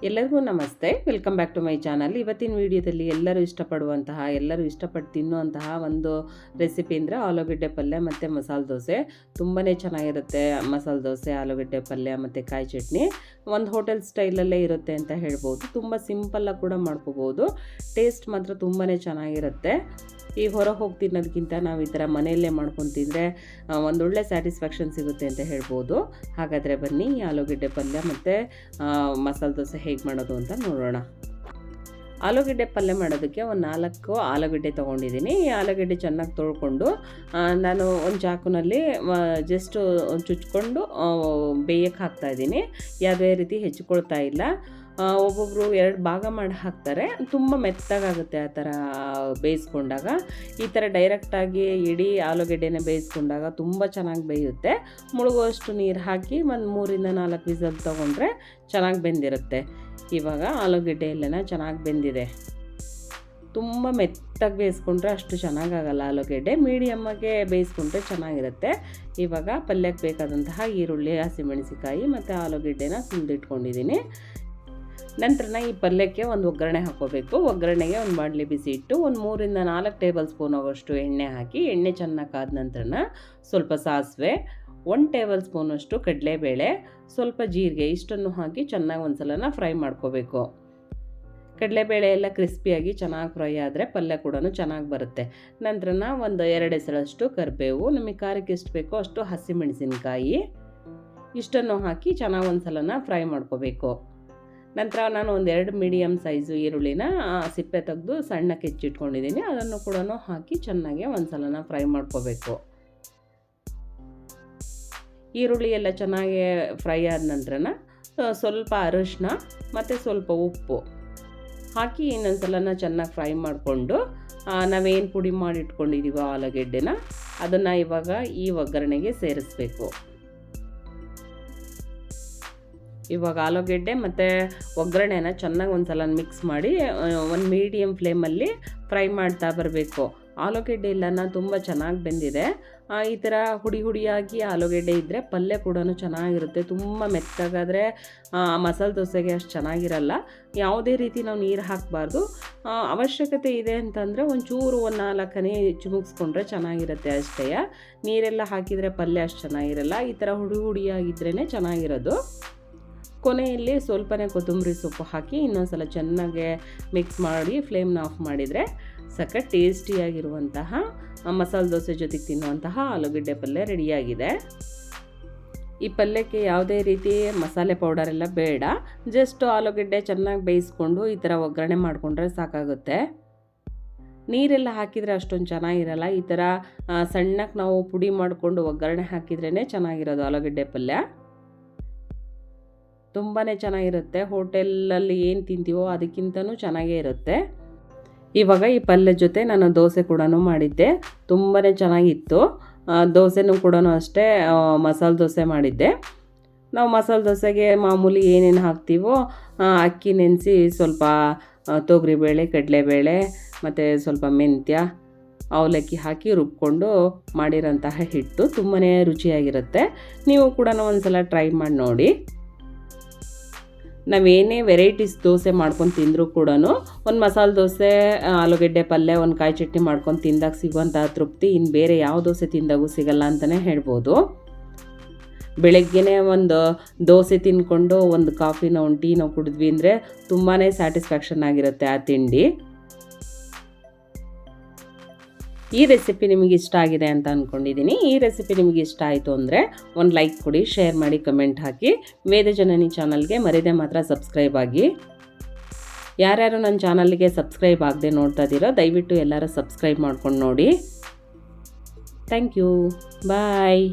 ಎಲ್ಲರಿಗೂ ನಮಸ್ತೆ. Welcome back to my channel. ಇವತ್ತಿನ ವಿಡಿಯೋದಲ್ಲಿ ಎಲ್ಲರೂ ಇಷ್ಟಪಟ್ಟು ತಿನ್ನುವಂತಹ ಒಂದು ರೆಸಿಪಿ ಅಂದರೆ ಆಲೂಗಡ್ಡೆ ಪಲ್ಯ ಮತ್ತು ಮಸಾಲೆ ದೋಸೆ. ತುಂಬಾ ಚೆನ್ನಾಗಿರುತ್ತೆ ಮಸಾಲೆ ದೋಸೆ, ಆಲೂಗಡ್ಡೆ ಪಲ್ಯ ಮತ್ತು ಕಾಯಿ ಚಟ್ನಿ. ಒಂದು ಹೋಟೆಲ್ ಸ್ಟೈಲಲ್ಲೇ ಇರುತ್ತೆ ಅಂತ ಹೇಳ್ಬೋದು. ತುಂಬ ಸಿಂಪಲ್ಲಾಗಿ ಕೂಡ ಮಾಡ್ಕೋಬೋದು. ಟೇಸ್ಟ್ ಮಾತ್ರ ತುಂಬಾ ಚೆನ್ನಾಗಿರುತ್ತೆ. ಈ ಹೊರಗೆ ಹೋಗಿ ತಿನ್ನೋದಕ್ಕಿಂತ ನಾವು ಈ ಥರ ಮನೆಯಲ್ಲೇ ಮಾಡ್ಕೊಂಡು ತಿಂದರೆ ಒಂದೊಳ್ಳೆ ಸ್ಯಾಟಿಸ್ಫ್ಯಾಕ್ಷನ್ ಸಿಗುತ್ತೆ ಅಂತ ಹೇಳ್ಬೋದು. ಹಾಗಾದರೆ ಬನ್ನಿ ಆಲೂಗಡ್ಡೆ ಪಲ್ಯ ಮತ್ತು ಮಸಾಲೆ ದೋಸೆ ಹೇಗೆ ಮಾಡೋದು ಅಂತ ನೋಡೋಣ. ಆಲೂಗಡ್ಡೆ ಪಲ್ಯ ಮಾಡೋದಕ್ಕೆ ಒಂದು 4 ಆಲೂಗಡ್ಡೆ ತೊಗೊಂಡಿದ್ದೀನಿ. ಈ ಆಲೂಗಡ್ಡೆ ಚೆನ್ನಾಗಿ ತೊಳ್ಕೊಂಡು ನಾನು ಒಂದು ಚಾಕುನಲ್ಲಿ ಜಸ್ಟ್ ಚುಚ್ಕೊಂಡು ಬೇಯಕ್ಕೆ ಹಾಕ್ತಾಯಿದ್ದೀನಿ. ಯಾವುದೇ ರೀತಿ ಹೆಚ್ಚಿಕೊಳ್ತಾ ಇಲ್ಲ. ಒಬ್ಬೊಬ್ಬರು 2 ಭಾಗ ಮಾಡಿ ಹಾಕ್ತಾರೆ. ತುಂಬ ಮೆತ್ತಗಾಗುತ್ತೆ ಆ ಥರ ಬೇಯಿಸ್ಕೊಂಡಾಗ. ಈ ಥರ ಡೈರೆಕ್ಟಾಗಿ ಇಡೀ ಆಲೂಗಡ್ಡೆನ ಬೇಯಿಸ್ಕೊಂಡಾಗ ತುಂಬ ಚೆನ್ನಾಗಿ ಬೇಯುತ್ತೆ. ಮುಳುಗುವಷ್ಟು ನೀರು ಹಾಕಿ ಒಂದು 3-4 ವಿಸಲ್ ತೊಗೊಂಡ್ರೆ ಚೆನ್ನಾಗಿ ಬೆಂದಿರುತ್ತೆ. ಇವಾಗ ಆಲೂಗಡ್ಡೆ ಎಲ್ಲನ ಚೆನ್ನಾಗಿ ಬೆಂದಿದೆ. ತುಂಬ ಮೆತ್ತಗೆ ಬೇಯಿಸ್ಕೊಂಡ್ರೆ ಅಷ್ಟು ಚೆನ್ನಾಗಾಗಲ್ಲ ಆಲೂಗಡ್ಡೆ. ಮೀಡಿಯಮ್ಮಾಗೆ ಬೇಯಿಸ್ಕೊಂಡ್ರೆ ಚೆನ್ನಾಗಿರುತ್ತೆ. ಇವಾಗ ಪಲ್ಯಕ್ಕೆ ಬೇಕಾದಂತಹ ಈರುಳ್ಳಿ, ಹಸಿಮೆಣಸಿಕಾಯಿ ಮತ್ತು ಆಲೂಗಡ್ಡೆನ ಸುಲಿದಿಟ್ಕೊಂಡಿದ್ದೀನಿ. ನಂತರ ಈ ಪಲ್ಯಕ್ಕೆ ಒಂದು ಒಗ್ಗರಣೆ ಹಾಕ್ಕೋಬೇಕು. ಒಗ್ಗರಣೆಗೆ ಒಂದು ಬಾಣಲೆ ಬಿಸಿ ಇಟ್ಟು ಒಂದು 3-4 ಟೇಬಲ್ ಸ್ಪೂನ್ ಆಗೋಷ್ಟು ಎಣ್ಣೆ ಹಾಕಿ, ಎಣ್ಣೆ ಚೆನ್ನಾಗಿ ಕಾದ ನಂತರ ಸ್ವಲ್ಪ ಸಾಸಿವೆ, 1 ಟೇಬಲ್ ಸ್ಪೂನಷ್ಟು ಕಡಲೆಬೇಳೆ, ಸ್ವಲ್ಪ ಜೀರಿಗೆ ಇಷ್ಟನ್ನು ಹಾಕಿ ಚೆನ್ನಾಗಿ ಒಂದು ಸಲ ಫ್ರೈ ಮಾಡ್ಕೋಬೇಕು. ಕಡಲೆಬೇಳೆ ಎಲ್ಲ ಕ್ರಿಸ್ಪಿಯಾಗಿ ಚೆನ್ನಾಗಿ ಫ್ರೈ ಆದರೆ ಪಲ್ಯ ಕೂಡ ಚೆನ್ನಾಗಿ ಬರುತ್ತೆ. ನಂತರ ಒಂದು 2 ಎಸಳಷ್ಟು ಕರಿಬೇವು, ನಮಗೆ ಖಾರಕ್ಕೆ ಎಷ್ಟು ಬೇಕೋ ಅಷ್ಟು ಹಸಿಮೆಣಸಿನ್ಕಾಯಿ ಇಷ್ಟನ್ನು ಹಾಕಿ ಚೆನ್ನಾಗಿ ಒಂದು ಸಲ ಫ್ರೈ ಮಾಡ್ಕೋಬೇಕು. ನಂತರ ನಾನು ಒಂದು 2 ಮೀಡಿಯಮ್ ಸೈಜು ಈರುಳ್ಳಿನ ಸಿಪ್ಪೆ ತೆಗೆದು ಸಣ್ಣಕ್ಕೆ ಹೆಚ್ಚಿಟ್ಕೊಂಡಿದ್ದೀನಿ. ಅದನ್ನು ಕೂಡ ಹಾಕಿ ಚೆನ್ನಾಗಿ ಒಂದು ಸಲ ಫ್ರೈ ಮಾಡ್ಕೋಬೇಕು. ಈರುಳ್ಳಿ ಎಲ್ಲ ಚೆನ್ನಾಗಿ ಫ್ರೈ ಆದ ನಂತರ ಸ್ವಲ್ಪ ಅರಿಶಿನ ಮತ್ತು ಸ್ವಲ್ಪ ಉಪ್ಪು ಹಾಕಿ ಇನ್ನೊಂದು ಸಲ ಚೆನ್ನಾಗಿ ಫ್ರೈ ಮಾಡಿಕೊಂಡು ನಾವೇನು ಪುಡಿ ಮಾಡಿ ಇಟ್ಕೊಂಡಿದ್ದೀವೋ ಆಲೂಗೆಡ್ಡೆನ ಅದನ್ನು ಇವಾಗ ಈ ಒಗ್ಗರಣೆಗೆ ಸೇರಿಸ್ಬೇಕು. ಇವಾಗ ಆಲೂಗೆಡ್ಡೆ ಮತ್ತು ಒಗ್ಗರಣೆನ ಚೆನ್ನಾಗಿ ಒಂದು ಸಲ ಮಿಕ್ಸ್ ಮಾಡಿ ಒಂದು ಮೀಡಿಯಮ್ ಫ್ಲೇಮಲ್ಲಿ ಫ್ರೈ ಮಾಡ್ತಾ ಬರಬೇಕು. ಆಲೂಗೆಡ್ಡೆ ಎಲ್ಲನ ತುಂಬ ಚೆನ್ನಾಗಿ ಬೆಂದಿದೆ. ಈ ಥರ ಹುಡಿಯಾಗಿ ಆಲೂಗೆಡ್ಡೆ ಇದ್ದರೆ ಪಲ್ಯ ಕೂಡ ಚೆನ್ನಾಗಿರುತ್ತೆ. ತುಂಬ ಮೆತ್ತಗಾದರೆ ಮಸಾಲೆ ದೋಸೆಗೆ ಅಷ್ಟು ಚೆನ್ನಾಗಿರಲ್ಲ. ಯಾವುದೇ ರೀತಿ ನಾವು ನೀರು ಹಾಕಬಾರ್ದು. ಅವಶ್ಯಕತೆ ಇದೆ ಅಂತಂದರೆ ಒಂಚೂರು 4 ಹನಿ ಚಿಮುಕ್ಸ್ಕೊಂಡ್ರೆ ಚೆನ್ನಾಗಿರುತ್ತೆ ಅಷ್ಟೇ. ನೀರೆಲ್ಲ ಹಾಕಿದರೆ ಪಲ್ಯ ಅಷ್ಟು ಚೆನ್ನಾಗಿರಲ್ಲ. ಈ ಥರ ಹುಡಿಯಾಗಿದ್ರೇ ಚೆನ್ನಾಗಿರೋದು. ಕೊನೆಯಲ್ಲಿ ಸ್ವಲ್ಪನೇ ಕೊತ್ತಂಬರಿ ಸೊಪ್ಪು ಹಾಕಿ ಇನ್ನೊಂದು ಸಲ ಚೆನ್ನಾಗಿ ಮಿಕ್ಸ್ ಮಾಡಿ ಫ್ಲೇಮ್ನ ಆಫ್ ಮಾಡಿದರೆ ಸಖತ್ ಟೇಸ್ಟಿಯಾಗಿರುವಂತಹ ಮಸಾಲೆ ದೋಸೆ ಜೊತೆಗೆ ತಿನ್ನುವಂತಹ ಆಲೂಗಡ್ಡೆ ಪಲ್ಯ ರೆಡಿಯಾಗಿದೆ. ಈ ಪಲ್ಯಕ್ಕೆ ಯಾವುದೇ ರೀತಿ ಮಸಾಲೆ ಪೌಡರೆಲ್ಲ ಬೇಡ. ಜಸ್ಟ್ ಆಲೂಗಡ್ಡೆ ಚೆನ್ನಾಗಿ ಬೇಯಿಸ್ಕೊಂಡು ಈ ಥರ ಒಗ್ಗರಣೆ ಮಾಡಿಕೊಂಡ್ರೆ ಸಾಕಾಗುತ್ತೆ. ನೀರೆಲ್ಲ ಹಾಕಿದರೆ ಅಷ್ಟೊಂದು ಚೆನ್ನಾಗಿರಲ್ಲ. ಈ ಥರ ಸಣ್ಣಕ್ಕೆ ನಾವು ಪುಡಿ ಮಾಡಿಕೊಂಡು ಒಗ್ಗರಣೆ ಹಾಕಿದ್ರೇ ಚೆನ್ನಾಗಿರೋದು ಆಲೂಗಡ್ಡೆ ಪಲ್ಯ. ತುಂಬಾ ಚೆನ್ನಾಗಿರುತ್ತೆ. ಹೋಟೆಲಲ್ಲಿ ಏನು ತಿಂತೀವೋ ಅದಕ್ಕಿಂತನೂ ಚೆನ್ನಾಗೇ ಇರುತ್ತೆ. ಇವಾಗ ಈ ಪಲ್ಯ ಜೊತೆ ನಾನು ದೋಸೆ ಕೂಡ ಮಾಡಿದ್ದೆ. ತುಂಬಾ ಚೆನ್ನಾಗಿತ್ತು. ದೋಸೆನೂ ಕೂಡ ಅಷ್ಟೇ ಮಸಾಲೆ ದೋಸೆ ಮಾಡಿದ್ದೆ. ನಾವು ಮಸಾಲೆ ದೋಸೆಗೆ ಮಾಮೂಲಿ ಏನೇನು ಹಾಕ್ತೀವೋ ಅಕ್ಕಿ ನೆನೆಸಿ ಸ್ವಲ್ಪ ತೊಗರಿಬೇಳೆ, ಕಡಲೆಬೇಳೆ ಮತ್ತು ಸ್ವಲ್ಪ ಮೆಂತ್ಯ, ಅವಲಕ್ಕಿ ಹಾಕಿ ರುಬ್ಕೊಂಡು ಮಾಡಿರೋಂತಹ ಹಿಟ್ಟು ತುಂಬಾ ರುಚಿಯಾಗಿರುತ್ತೆ. ನೀವು ಕೂಡ ಒಂದು ಸಲ ಟ್ರೈ ಮಾಡಿ ನೋಡಿ. ನಾವೇನೇ ವೆರೈಟೀಸ್ ದೋಸೆ ಮಾಡ್ಕೊಂಡು ತಿಂದರೂ ಕೂಡ ಒಂದು ಮಸಾಲೆ ದೋಸೆ, ಆಲೂಗಡ್ಡೆ ಪಲ್ಯ, ಒಂದು ಕಾಯಿ ಚಟ್ನಿ ಮಾಡ್ಕೊಂಡು ತಿಂದಾಗ ಸಿಗುವಂಥ ತೃಪ್ತಿ ಇನ್ನು ಬೇರೆ ಯಾವ ದೋಸೆ ತಿಂದಾಗೂ ಸಿಗಲ್ಲ ಅಂತಲೇ ಹೇಳ್ಬೋದು. ಬೆಳಗ್ಗೆನೇ ಒಂದು ದೋಸೆ ತಿಂದ್ಕೊಂಡು ಒಂದು ಕಾಫಿನೋ ಒಂದು ಟೀನೋ ಕುಡಿದ್ವಿ ಅಂದರೆ ತುಂಬಾ ಸ್ಯಾಟಿಸ್ಫ್ಯಾಕ್ಷನ್ ಆಗಿರುತ್ತೆ ಆ ತಿಂಡಿ. ಈ ರೆಸಿಪಿ ನಿಮಗೆ ಇಷ್ಟ ಆಗಿದೆ ಅಂತ ಅಂದ್ಕೊಂಡಿದ್ದೀನಿ. ಈ ರೆಸಿಪಿ ನಿಮಗೆ ಇಷ್ಟ ಆಯಿತು ಅಂದರೆ ಒಂದು ಲೈಕ್ ಕೊಡಿ, ಶೇರ್ ಮಾಡಿ, ಕಮೆಂಟ್ ಹಾಕಿ. ವೇದಜನನಿ ಚಾನಲ್ಗೆ ಮರೆಯದೆ ಮಾತ್ರ ಸಬ್ಸ್ಕ್ರೈಬ್ ಆಗಿ. ಯಾರ್ಯಾರು ನನ್ನ ಚಾನಲ್ಗೆ ಸಬ್ಸ್ಕ್ರೈಬ್ ಆಗದೆ ನೋಡ್ತಾ ಇದ್ದೀರೋ ದಯವಿಟ್ಟು ಎಲ್ಲರೂ ಸಬ್ಸ್ಕ್ರೈಬ್ ಮಾಡ್ಕೊಂಡು ನೋಡಿ. Thank you. ಬಾಯ್.